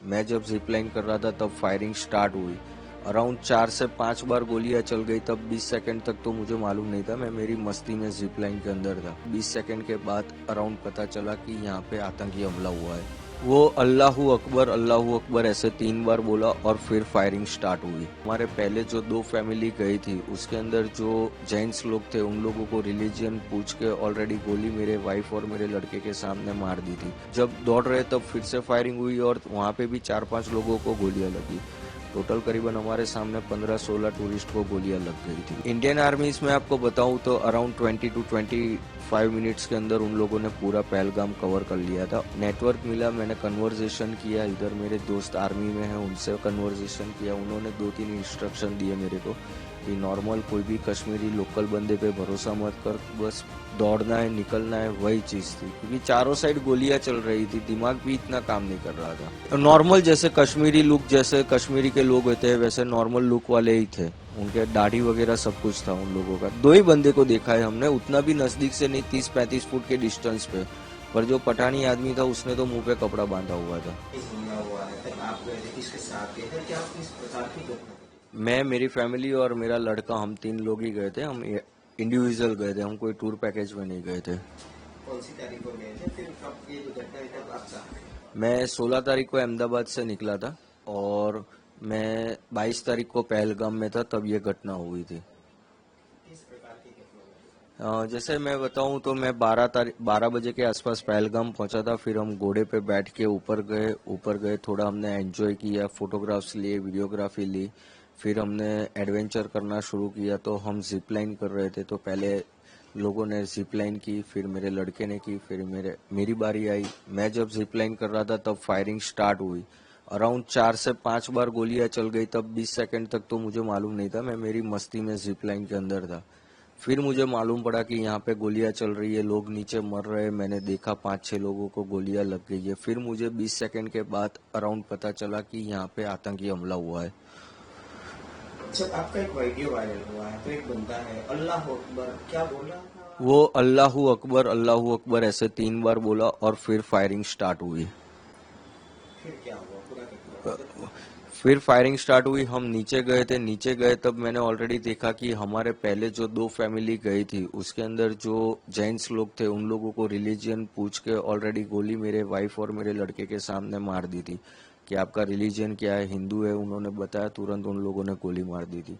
मैं जब zip line कर रहा था तब फायरिंग स्टार्ट हुई। अराउंड 4 से 5 बार गोलियां चल गई। तब 20 सेकंड तक तो मुझे मालूम नहीं था, मैं मेरी मस्ती में जिप लाइन के अंदर था। 20 सेकंड के बाद अराउंड पता चला कि यहाँ पे आतंकी हमला हुआ है। वो अल्लाहू अकबर ऐसे 3 बार बोला और फिर फायरिंग स्टार्ट हुई। हमारे पहले जो 2 फैमिली गई थी उसके अंदर जो जेंट्स लोग थे उन लोगों को रिलीजन पूछ के ऑलरेडी गोली मेरे वाइफ और मेरे लड़के के सामने मार दी थी। जब दौड़ रहे तब फिर से फायरिंग हुई और वहाँ पे भी 4-5 लोगों को गोलियां लगी। टोटल करीबन हमारे सामने 15-16 टूरिस्ट को गोलियां लग गई थी। इंडियन आर्मी में आपको बताऊं तो अराउंड 20 to 25 मिनट्स के अंदर उन लोगों ने पूरा पहलगाम कवर कर लिया था। नेटवर्क मिला, मैंने कन्वर्जेशन किया, इधर मेरे दोस्त आर्मी में हैं उनसे कन्वर्जेशन किया। उन्होंने 2-3 इंस्ट्रक्शन दिए मेरे को कि नॉर्मल कोई भी कश्मीरी लोकल बंदे पे भरोसा मत कर, बस दौड़ना है, निकलना है, वही चीज थी। क्योंकि चारों साइड गोलियां चल रही थी, दिमाग भी इतना काम नहीं कर रहा था। नॉर्मल जैसे कश्मीरी लुक, जैसे कश्मीरी के लोग होते हैं वैसे नॉर्मल लुक वाले ही थे। उनके दाढ़ी वगैरह सब कुछ था उन लोगों का। 2 ही बंदे को देखा है हमने, उतना भी नजदीक से नहीं, 30-35 फुट के डिस्टेंस पे। पर जो पठानी आदमी था उसने तो मुंह पे कपड़ा बांधा हुआ था। मैं, मेरी फैमिली और मेरा लड़का, हम 3 लोग ही गए थे। हम इंडिविजुअल गए थे, हम कोई टूर पैकेज में नहीं गए थे। कौन सी तारीख को गए थे, फिर कब ये दुर्घटना हुई तब आप कहाँ थे? मैं 16 तारीख को अहमदाबाद से निकला था और मैं 22 तारीख को पहलगाम में था, तब ये घटना हुई थी। किस प्रकार की घटना हुई? जैसे मैं बताऊं तो मैं 12 बजे के आसपास पहलगाम पहुंचा था। फिर हम घोड़े पे बैठ के ऊपर गए, थोड़ा हमने एंजॉय किया, फोटोग्राफ्स लिए, वीडियोग्राफी ली। फिर हमने एडवेंचर करना शुरू किया। तो हम जिप लाइन कर रहे थे, तो पहले लोगों ने जिप लाइन की, फिर मेरे लड़के ने की, फिर मेरी बारी आई। मैं जब जिप लाइन कर रहा था तब फायरिंग स्टार्ट हुई। अराउंड 4 से 5 बार गोलियां चल गई। तब 20 सेकंड तक तो मुझे मालूम नहीं था, मैं मेरी मस्ती में जिप लाइन के अंदर था। फिर मुझे मालूम पड़ा कि यहाँ पे गोलियां चल रही है, लोग नीचे मर रहे हैं। मैंने देखा 5-6 लोगों को गोलियां लग गई है। फिर मुझे 20 सेकंड के बाद अराउंड पता चला कि यहाँ पे आतंकी हमला हुआ है। जब आपका एक वीडियो वायरल हुआ है तो एक बंदा है अल्लाह अकबर क्या बोल रहा था? वो अल्लाहू अकबर ऐसे 3 बार बोला और फिर फायरिंग स्टार्ट हुई। फिर क्या हुआ, पूरा घटना बताओ। फिर फायरिंग स्टार्ट हुई, हम नीचे गए तब मैंने ऑलरेडी देखा कि हमारे पहले जो 2 फैमिली गई थी उसके अंदर जो जेंट्स लोग थे उन लोगों को रिलीजन पूछ के ऑलरेडी गोली मेरे वाइफ और मेरे लड़के के सामने मार दी थी कि आपका रिलीजन क्या है, हिंदू है। उन्होंने बताया, तुरंत उन लोगों ने गोली मार दी थी।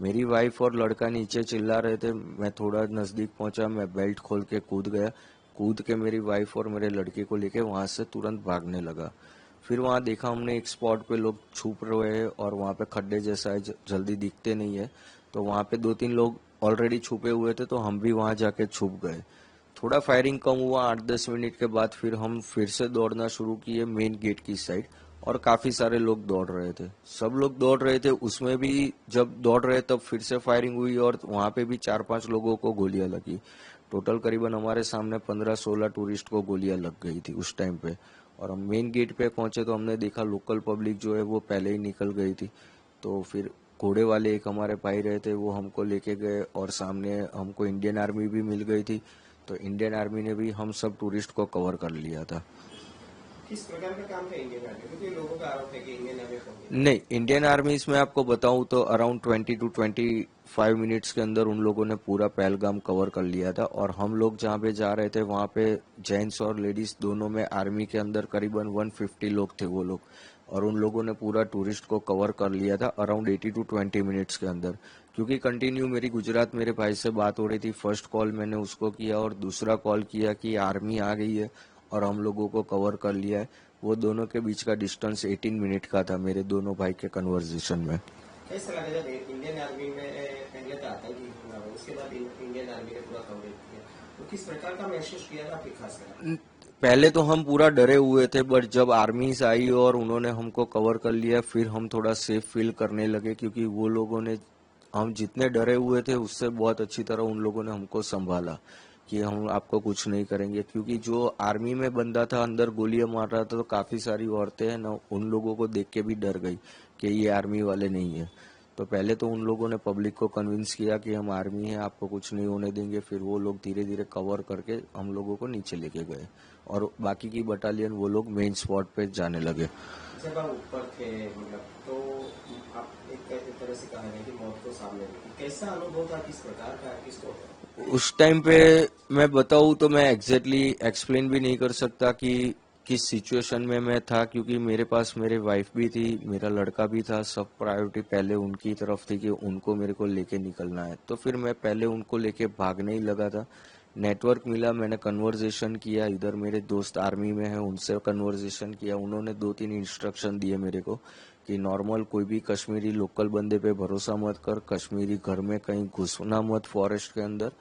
मेरी वाइफ और लड़का नीचे चिल्ला रहे थे, मैं थोड़ा नजदीक पहुंचा, मैं बेल्ट खोल के कूद गया। कूद के मेरी वाइफ और मेरे लड़के को लेके वहां से तुरंत भागने लगा। फिर वहां देखा हमने एक स्पॉट पे लोग छुप रहे हैं और वहां पे खड्डे जैसा है, जल्दी दिखते नहीं है। तो वहां पे 2-3 लोग ऑलरेडी छुपे हुए थे, तो हम भी वहां जाके छुप गए। थोड़ा फायरिंग कम हुआ, 8-10 मिनट के बाद फिर हम फिर से दौड़ना शुरू किए मेन गेट की साइड। और काफी सारे लोग दौड़ रहे थे, सब लोग दौड़ रहे थे। उसमें भी जब दौड़ रहे तब फिर से फायरिंग हुई और वहां पे भी 4-5 लोगों को गोलियां लगी। टोटल करीबन हमारे सामने 15-16 टूरिस्ट को गोलियां लग गई थी उस टाइम पे। और हम मेन गेट पे पहुंचे तो हमने देखा लोकल पब्लिक जो है वो पहले ही निकल गई थी। तो फिर घोड़े वाले एक हमारे भाई रहे थे, वो हमको लेके गए और सामने हमको इंडियन आर्मी भी मिल गई थी। तो इंडियन आर्मी ने भी हम सब टूरिस्ट को कवर कर लिया था। किस प्रकार का काम था इंडियन आर्मी, क्योंकि लोगों का आरोप है कि इंडियन आर्मी को नहीं, इंडियन आर्मी में आपको बताऊं तो अराउंड 20 to 25 मिनट्स के अंदर उन लोगों ने पूरा पहलगाम कवर कर लिया था। और हम लोग जहाँ पे जा रहे थे वहाँ पे जेंट्स और लेडीज दोनों में आर्मी के अंदर करीबन 150 लोग थे वो लोग। और उन लोगों ने पूरा टूरिस्ट को कवर कर लिया था अराउंड 80 to 20 मिनट्स के अंदर। क्योंकि कंटिन्यू मेरी गुजरात मेरे भाई से बात हो रही थी, फर्स्ट कॉल मैंने उसको किया और दूसरा कॉल किया कि आर्मी आ गई है और हम लोगों को कवर कर लिया है। वो दोनों के बीच का डिस्टेंस 18 मिनट का था मेरे दोनों भाई के कन्वर्जेशन में। कैसा लगा जब इंडियन आर्मी में पहले तो आतंकी हमला हुआ, उसके बाद इंडियन आर्मी ने पूरा कवरेज किया, तो किस प्रकार का महसूस किया था आपकी खास कर? पहले तो हम पूरा डरे हुए थे, बट जब आर्मी आई और उन्होंने हमको कवर कर लिया फिर हम थोड़ा सेफ फील करने लगे। क्योंकि वो लोगों ने, हम जितने डरे हुए थे उससे बहुत अच्छी तरह उन लोगों ने हमको संभाला कि हम आपको कुछ नहीं करेंगे। क्योंकि जो आर्मी में बंदा था अंदर गोलियां मार रहा था, तो काफी सारी औरतें हैं ना, उन लोगों को देख के भी डर गई कि ये आर्मी वाले नहीं है। तो पहले तो उन लोगों ने पब्लिक को कन्विंस किया कि हम आर्मी हैं, आपको कुछ नहीं होने देंगे। फिर वो लोग धीरे धीरे कवर करके हम लोगों को नीचे लेके गए और बाकी की बटालियन वो लोग मेन स्पॉट पे जाने लगे। जब आप ऊपर थे मतलब तो आप एक तरह से कहा है कि मौत को सामने देखी, कैसा अनुभव था, किस प्रकार का किसको? उस टाइम पे मैं बताऊँ तो मैं एग्जैक्टली एक्सप्लेन भी नहीं कर सकता कि किस सिचुएशन में मैं था, क्योंकि मेरे पास मेरे वाइफ भी थी, मेरा लड़का भी था, सब प्रायोरिटी पहले उनकी तरफ थी कि उनको मेरे को लेके निकलना है। तो फिर मैं पहले उनको लेके भागने ही लगा था। नेटवर्क मिला, मैंने कन्वर्जेशन किया, इधर मेरे दोस्त आर्मी में हैं उनसे कन्वर्जेशन किया, उन्होंने 2-3 इंस्ट्रक्शन दिए मेरे को कि नॉर्मल कोई भी कश्मीरी लोकल बंदे पे भरोसा मत कर, कश्मीरी घर में कहीं घुसना मत फॉरेस्ट के अंदर,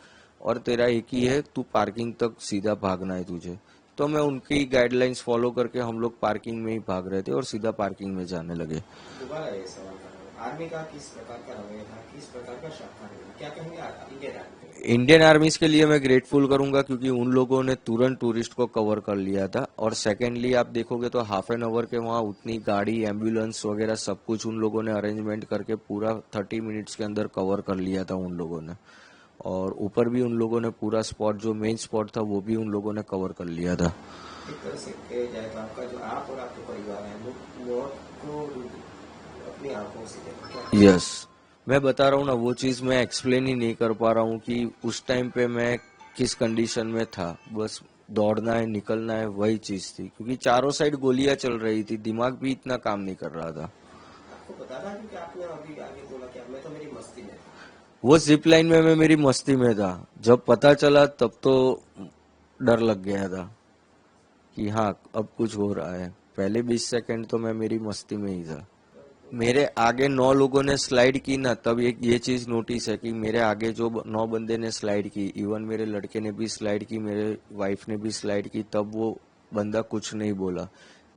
और तेरा एक ही है, तू पार्किंग तक सीधा भागना है तुझे। तो मैं उनकी गाइडलाइंस फॉलो करके हम लोग पार्किंग में ही भाग रहे थे और सीधा पार्किंग में जाने लगे। दोबारा ये सवाल कर रहा हूँ, आर्मी का किस प्रकार का रवैया था, किस प्रकार का शाखा रहा, क्या कहेंगे इंडियन आर्मी? इंडियन आर्मीज के लिए मैं ग्रेटफुल करूंगा क्योंकि उन लोगों ने तुरंत टूरिस्ट को कवर कर लिया था। और सेकेंडली आप देखोगे तो हाफ एन आवर के वहाँ उतनी गाड़ी, एम्बुलेंस वगैरह सब कुछ उन लोगों ने अरेंजमेंट करके पूरा 30 मिनट्स के अंदर कवर कर लिया था उन लोगों ने। और ऊपर भी उन लोगों ने पूरा स्पॉट, जो मेन स्पॉट था वो भी उन लोगों ने कवर कर लिया था। एक तरह से कहा जाए तो आपका जो आप और आपके परिवार है वो मौत को अपनी आंखों से देखा। यस, मैं बता रहा हूँ ना, वो चीज मैं एक्सप्लेन ही नहीं कर पा रहा हूँ कि उस टाइम पे मैं किस कंडीशन में था। बस दौड़ना है, निकलना है, वही चीज थी, क्योंकि चारों साइड गोलियां चल रही थी, दिमाग भी इतना काम नहीं कर रहा था। आपको पता था कि आपने अभी आगे बोला क्या, मैं तो मेरी मस्ती में था। वो जिप लाइन में मैं मेरी मस्ती में था, जब पता चला तब तो डर लग गया था कि हाँ अब कुछ हो रहा है। पहले 20 सेकंड तो मैं मेरी मस्ती में ही था। मेरे आगे 9 लोगों ने स्लाइड की ना, तब एक ये चीज नोटिस है कि मेरे आगे जो 9 बंदे ने स्लाइड की, इवन मेरे लड़के ने भी स्लाइड की, मेरे वाइफ ने भी स्लाइड की, तब वो बंदा कुछ नहीं बोला।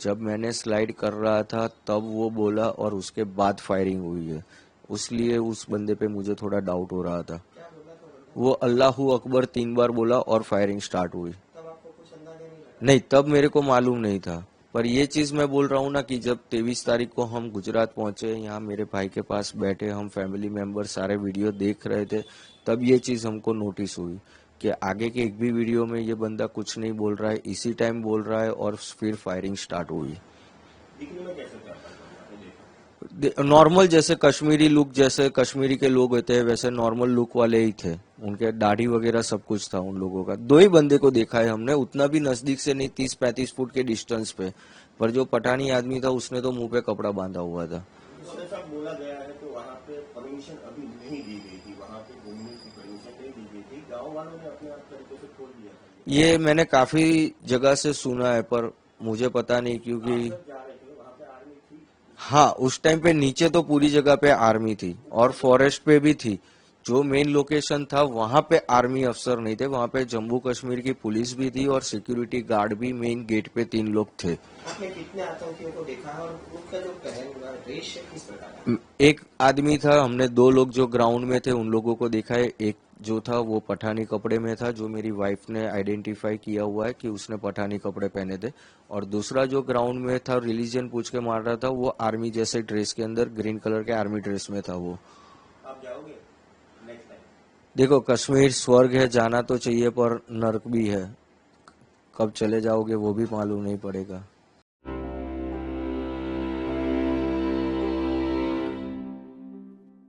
जब मैंने स्लाइड कर रहा था तब वो बोला और उसके बाद फायरिंग हुई है, उसलिए उस बंदे पे मुझे थोड़ा डाउट हो रहा था। क्या बोला था बंदा? वो अल्लाहू अकबर 3 बार बोला और फायरिंग स्टार्ट हुई। तब आपको कुछ अंदाजा नहीं लगा? नहीं, तब मेरे को मालूम नहीं था। पर ये चीज मैं बोल रहा हूँ ना कि जब 23 तारीख को हम गुजरात पहुंचे, यहाँ मेरे भाई के पास बैठे, हम फैमिली मेंबर सारे वीडियो देख रहे थे, तब ये चीज हमको नोटिस हुई कि आगे के एक भी वीडियो में ये बंदा कुछ नहीं बोल रहा है, इसी टाइम बोल रहा है और फिर फायरिंग स्टार्ट हुई। दिखने में कैसे था? नॉर्मल जैसे कश्मीरी लुक, जैसे कश्मीरी के लोग होते हैं वैसे नॉर्मल लुक वाले ही थे, उनके दाढ़ी वगैरह सब कुछ था उन लोगों का। 2 ही बंदे को देखा है हमने, उतना भी नजदीक से नहीं, 30-35 फुट के डिस्टेंस पे। पर जो पठानी आदमी था उसने तो मुंह पे कपड़ा बांधा हुआ था। जैसा बोला गया है तो वहाँ पे परमिशन अभी नहीं दी गई थी, वहाँ पे घूमने की परमिशन नहीं दी गई थी, गाँव वालों ने अपने आप तरीके से खोल दिया था। ये मैंने काफी जगह से सुना है पर मुझे पता नहीं, क्योंकि जब जा रहे थे वहाँ पे आर्मी थी? हाँ उस टाइम पे नीचे तो पूरी जगह पे आर्मी थी और फॉरेस्ट पे भी थी। जो मेन लोकेशन था वहां पे आर्मी अफसर नहीं थे, वहां पे जम्मू कश्मीर की पुलिस भी थी और सिक्योरिटी गार्ड भी मेन गेट पे 3 लोग थे। आपने कितने आतंकियों को देखा है और उनका जो पहन हुआ ड्रेस है किस प्रकार का? एक आदमी था, हमने 2 लोग जो ग्राउंड में थे उन लोगों को देखा है। एक जो था वो पठानी कपड़े में था, जो मेरी वाइफ ने आइडेंटिफाई किया हुआ है कि उसने पठानी कपड़े पहने थे। और दूसरा जो ग्राउंड में था, रिलीजन पूछ के मार रहा था, वो आर्मी जैसे ड्रेस के अंदर, ग्रीन कलर के आर्मी ड्रेस में था वो। आप जाओगे नेक्स्ट टाइम? देखो, कश्मीर स्वर्ग है, जाना तो चाहिए पर नर्क भी है, कब चले जाओगे वो भी मालूम नहीं पड़ेगा।